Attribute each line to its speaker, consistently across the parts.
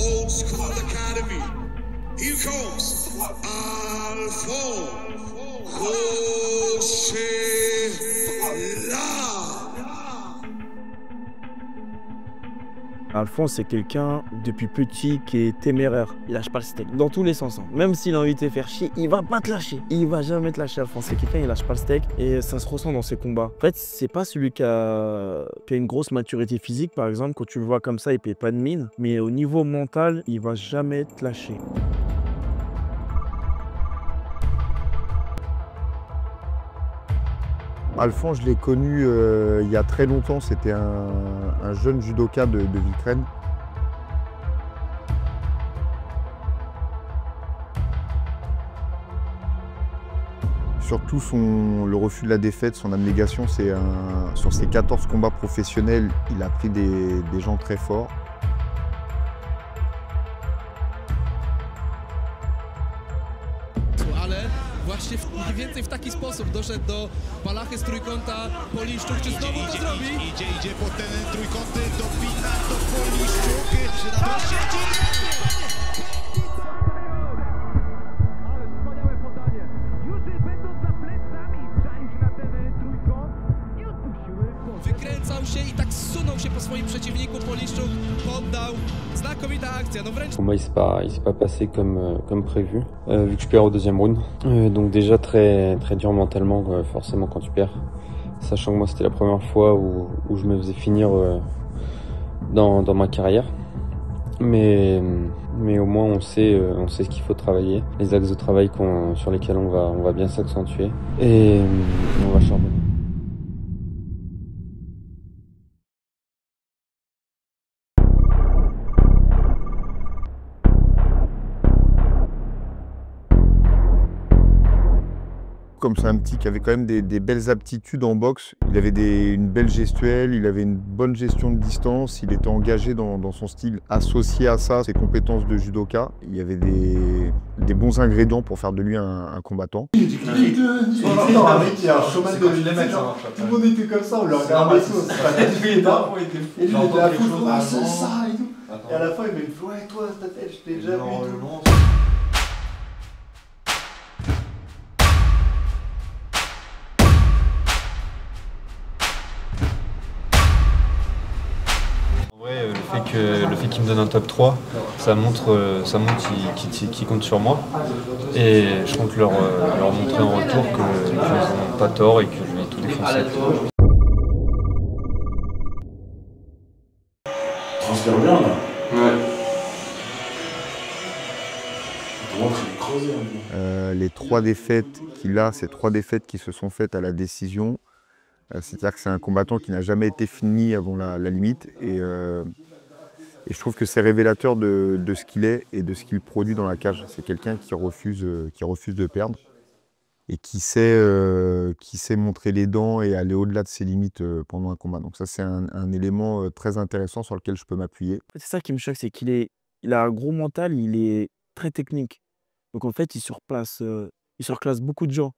Speaker 1: Old School Academy. Here comes Alphonse Rochela.
Speaker 2: Alphonse, c'est quelqu'un, depuis petit, qui est téméraire. Il lâche pas le steak, dans tous les sens. Même s'il a envie de te faire chier, il va pas te lâcher. Il va jamais te lâcher, Alphonse. C'est quelqu'un, il lâche pas le steak. Et ça se ressent dans ses combats. En fait, c'est pas celui qui a une grosse maturité physique, par exemple. Quand tu le vois comme ça, il paye pas de mine. Mais au niveau mental, il va jamais te lâcher.
Speaker 3: Alphonse, je l'ai connu il y a très longtemps, c'était un jeune judoka de Vitraine. Surtout le refus de la défaite, son abnégation, sur ses 14 combats professionnels, il a pris des gens très forts.
Speaker 4: Właśnie mniej więcej w taki sposób doszedł do Balachy z trójkąta. Poliszczuk, czy znowu to zrobi?
Speaker 1: Idzie pod ten trójkąty, dopina do Poliszczuk. To się dzieje! Ale wspaniałe podanie. Już będąc za plecami, czaił się na ten trójkąt i odpuściły.
Speaker 4: Wykręcał się i tak zsunął się po swoim przeciwniku. Poliszczuk poddał. Znakomita akcja, no wręcz...
Speaker 5: Le combat il s'est pas passé comme prévu, vu que je perds au deuxième round. Donc déjà très dur mentalement, forcément quand tu perds. Sachant que moi c'était la première fois où je me faisais finir dans ma carrière. Mais au moins on sait ce qu'il faut travailler, les axes de travail sur lesquels on va bien s'accentuer et on va charbonner.
Speaker 3: Comme c'est un petit qui avait quand même des belles aptitudes en boxe, il avait une belle gestuelle, il avait une bonne gestion de distance, il était engagé dans son style. Associé à ça, ses compétences de judoka, il y avait des bons ingrédients pour faire de lui un combattant.
Speaker 6: Tout le monde était comme ça, on le regardait tous. Et lui, il était à foutre, c'est ça et tout. Et à la fin, il m'a dit, ouais, toi, ta tête, je t'ai déjà vu.
Speaker 5: Le fait qu'il me donne un top 3, ça montre qu'il compte sur moi. Et je compte leur montrer en retour qu'ils n'ont pas tort et que je vais tout défoncer.
Speaker 6: Transpire bien là.
Speaker 5: Ouais.
Speaker 3: Les 3 défaites qu'il a, ces 3 défaites qui se sont faites à la décision, c'est-à-dire que c'est un combattant qui n'a jamais été fini avant la limite. Et je trouve que c'est révélateur de ce qu'il est et de ce qu'il produit dans la cage. C'est quelqu'un qui refuse de perdre et qui sait montrer les dents et aller au-delà de ses limites pendant un combat. Donc ça, c'est un élément très intéressant sur lequel je peux m'appuyer.
Speaker 2: C'est ça qui me choque, c'est qu'il a un gros mental, il est très technique. Donc en fait, il surclasse beaucoup de gens.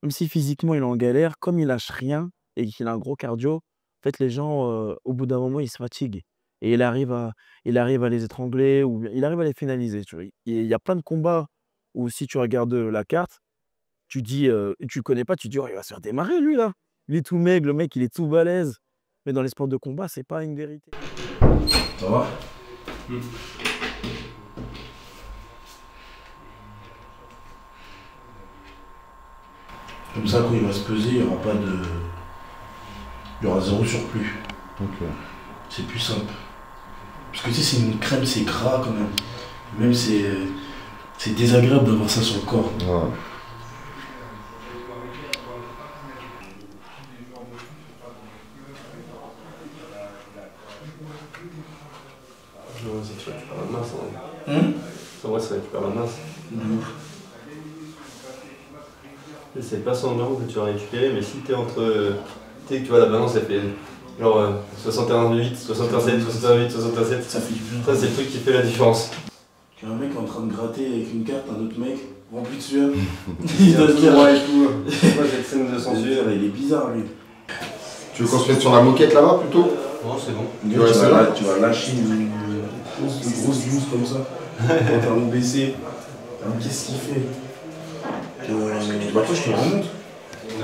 Speaker 2: Même si physiquement, il est en galère, comme il lâche rien et qu'il a un gros cardio, en fait, les gens, au bout d'un moment, ils se fatiguent. Et il arrive à les étrangler ou il arrive à les finaliser. Tu vois. Il y a plein de combats où si tu regardes la carte, tu dis, tu le connais pas, tu dis, oh, il va se faire démarrer lui là. Il est tout maigre, le mec, il est tout balèze. Mais dans les sports de combat, c'est pas une vérité.
Speaker 6: Ça va? Comme ça, quand il va se peser, il n'y aura pas de... Il y aura 0 surplus.
Speaker 3: Okay.
Speaker 6: C'est plus simple. Parce que tu sais, c'est une crème, c'est gras quand même. Même c'est désagréable d'avoir ça sur le corps.
Speaker 3: Ouais.
Speaker 5: Ça tu perds la masse. Ça tu perds la masse. C'est pas 100 grammes que tu vas récupérer, mais si t'es entre... tu vois, la balance elle fait genre 61,8, 61,7, 61,8, 61,7. Ça c'est le truc qui fait la différence.
Speaker 6: Tu as un mec en train de gratter avec une carte, un autre mec rempli de sueur.
Speaker 5: Il donne tout et tout. Moi cette scène de censure.
Speaker 6: Il est bizarre lui.
Speaker 3: Tu veux qu'on se mette sur la moquette là-bas plutôt?
Speaker 5: Non, c'est bon.
Speaker 6: Tu vas lâcher une...
Speaker 2: pense, une grosse blouse comme ça, pantalon baissé. Qu'est-ce qu'il fait après, je te remonte.
Speaker 6: Je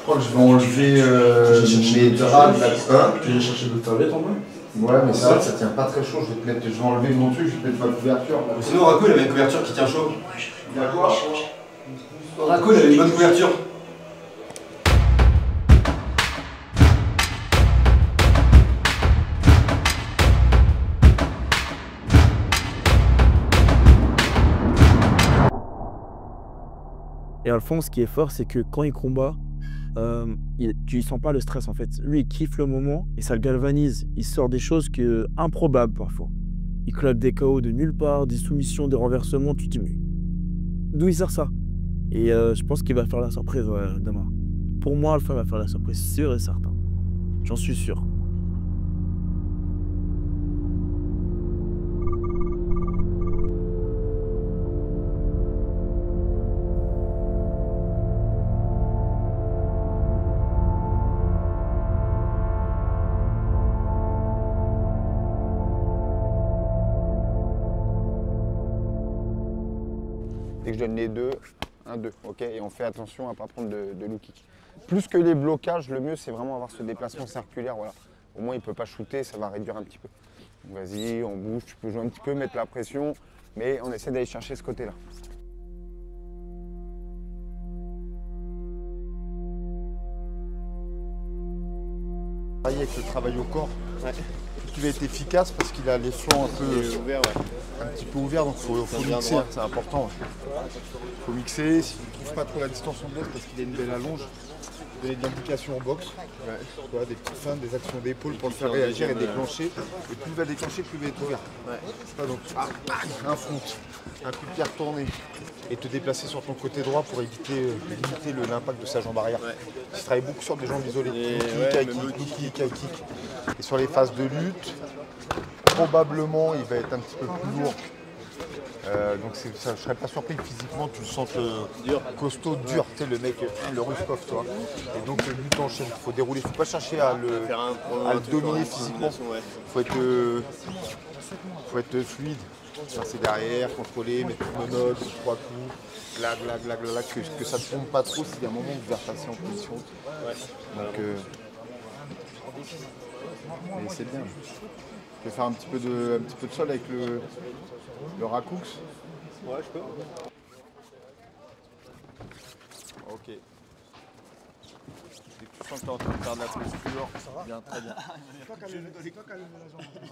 Speaker 6: crois que je vais enlever mes draps de la.
Speaker 2: Tu viens chercher d'autres serviettes en bas?
Speaker 6: Ouais, mais ça tient pas très chaud. Je vais enlever mon truc, je vais mettre ma couverture.
Speaker 7: Sinon, Racco, il avait une couverture qui tient chaud.
Speaker 6: D'accord.
Speaker 7: Racco, il avait une bonne couverture.
Speaker 2: Et Alphonse, ce qui est fort, c'est que quand il combat, tu sens pas le stress en fait. Lui, il kiffe le moment et ça le galvanise. Il sort des choses improbables parfois. Il claque des KO de nulle part, des soumissions, des renversements. Tu te dis, mais d'où il sort ça? Et je pense qu'il va faire la surprise demain. Pour moi, Alpha va faire la surprise, sûr et certain. J'en suis sûr.
Speaker 3: Dès que je donne les deux, 1-2, ok? Et on fait attention à ne pas prendre de low kick. Plus que les blocages, le mieux c'est vraiment avoir ce déplacement circulaire, voilà. Au moins il ne peut pas shooter, ça va réduire un petit peu. Vas-y, on bouge, tu peux jouer un petit peu, mettre la pression, mais on essaie d'aller chercher ce côté-là.
Speaker 6: Avec le travail au corps, il va être efficace parce qu'il a les flancs un peu ouverts, un petit peu ouverts, donc il faut mixer, hein, c'est important. Il faut mixer, s'il ne trouve pas trop la distance anglaise parce qu'il a une belle allonge, donner de l'indication en boxe, voilà, des petites feintes, des actions d'épaule pour le faire réagir et déclencher. Et plus il va déclencher, plus il va être ouvert. Donc un front, un coup de pied retourné et te déplacer sur ton côté droit pour limiter l'impact de sa jambe arrière. Tu travailles beaucoup sur des jambes isolées, low kick, high kick. Et sur les phases de lutte, probablement il va être un petit peu plus lourd. Donc ça, je ne serais pas surpris que physiquement tu le sentes costaud, dur, tu sais, le mec, le Ruskov, toi. Et donc lutte en chaîne, il faut dérouler, il ne faut pas chercher à le dominer physiquement. Il faut être fluide, passer derrière, contrôler, mettre le mode, 3 coups, que ça ne tombe pas trop s'il y a un moment où vous allez passer en position. Donc mais c'est bien. Je vais faire un petit peu de sol avec le Raccoux. Ouais, je peux. Ok. Dès que tu sens que tu es en train de faire de la posture, bien, très bien.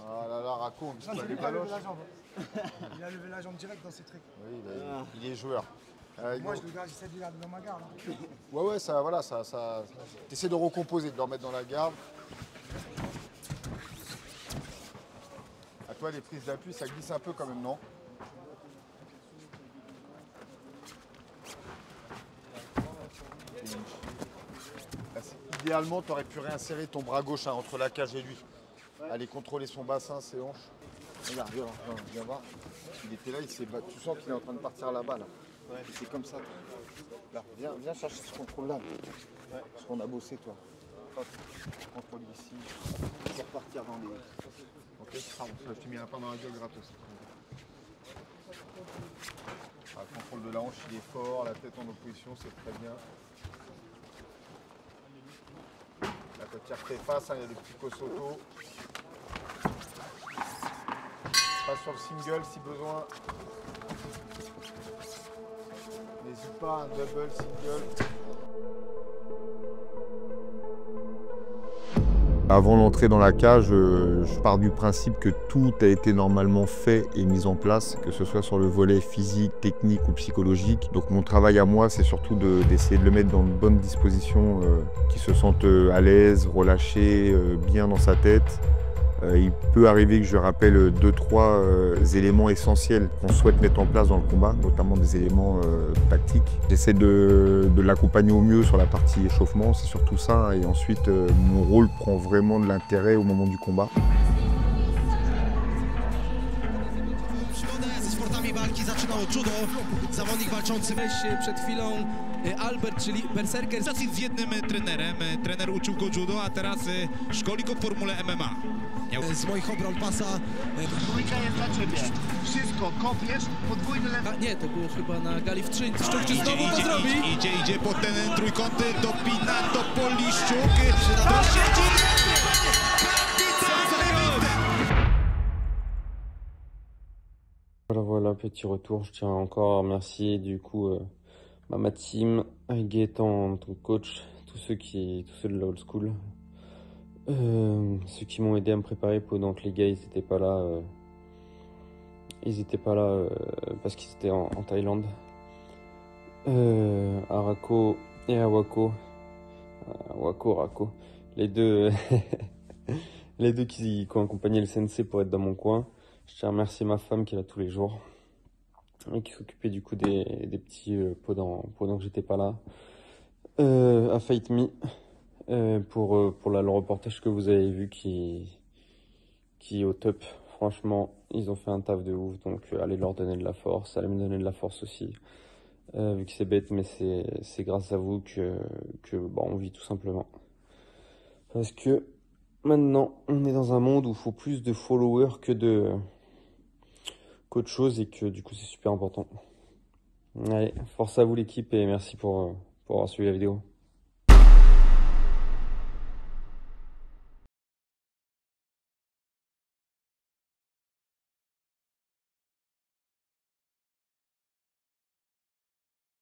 Speaker 6: Ah là là, Raccoux, on ne pas les baloches.
Speaker 8: Il a levé la jambe direct dans ses trucs.
Speaker 3: Oui, il est joueur.
Speaker 8: Moi, j'essaie de le garder dans ma garde. Hein.
Speaker 3: Ouais, ça, voilà, ça. Tu essaies de recomposer, de le remettre dans la garde. À toi, les prises d'appui, ça glisse un peu quand même, non? Idéalement, tu aurais pu réinsérer ton bras gauche entre la cage et lui. Aller contrôler son bassin, ses hanches. Regarde, viens voir. Il était là, il s'est battu. Tu sens qu'il est en train de partir là-bas. Là. Ouais. C'est comme ça. Là, viens chercher ce contrôle-là. Ouais. Parce qu'on a bossé, toi. Hop. Contrôle ici. C'est repartir dans les... Ok, je t'ai mis un pain dans la gueule gratos. Le contrôle de la hanche, il est fort. La tête en opposition, c'est très bien. Là, quand tu retires tes faces, il y a des petits Kosoto. Passe sur le single si besoin. N'hésite pas, un double, single. Avant l'entrée dans la cage, je pars du principe que tout a été normalement fait et mis en place, que ce soit sur le volet physique, technique ou psychologique. Donc mon travail à moi, c'est surtout d'essayer de le mettre dans de bonnes dispositions, qu'il se sente à l'aise, relâché, bien dans sa tête. Il peut arriver que je rappelle 2-3 éléments essentiels qu'on souhaite mettre en place dans le combat, notamment des éléments tactiques. J'essaie de l'accompagner au mieux sur la partie échauffement, c'est surtout ça. Et ensuite, mon rôle prend vraiment de l'intérêt au moment du combat.
Speaker 4: Zawodnik walczący przed chwilą Albert, czyli berserker. Z jednym trenerem. Trener uczył go judo, a teraz szkoli go w formule MMA. Z moich obron pasa.
Speaker 1: Dwójka jest dla ciebie. Wszystko, kopiesz, podwójny lewy.
Speaker 4: A nie, to było chyba na gali w Trzyń. Szczuk czy znowu to zrobi?
Speaker 1: Idzie pod ten trójkąty, dopina do Poliszczuk. To siedzi!
Speaker 5: Voilà, voilà, petit retour. Je tiens encore à remercier du coup ma team, Gaëtan, ton coach, tous ceux de la old school, ceux qui m'ont aidé à me préparer pendant que les gars ils étaient pas là. Parce qu'ils étaient en Thaïlande. À Rako et à Rako, les deux, les deux qui ont accompagné le sensei pour être dans mon coin. Je tiens à remercier ma femme qui est là tous les jours et qui s'occupait du coup des petits pendant que j'étais pas là. À Fight Me pour le reportage que vous avez vu qui est au top. Franchement, ils ont fait un taf de ouf, donc allez leur donner de la force, allez me donner de la force aussi. Vu que c'est bête, mais c'est grâce à vous que on vit tout simplement. Parce que maintenant, on est dans un monde où il faut plus de followers qu'autre chose et que du coup c'est super important. Allez, force à vous l'équipe et merci pour avoir suivi la vidéo.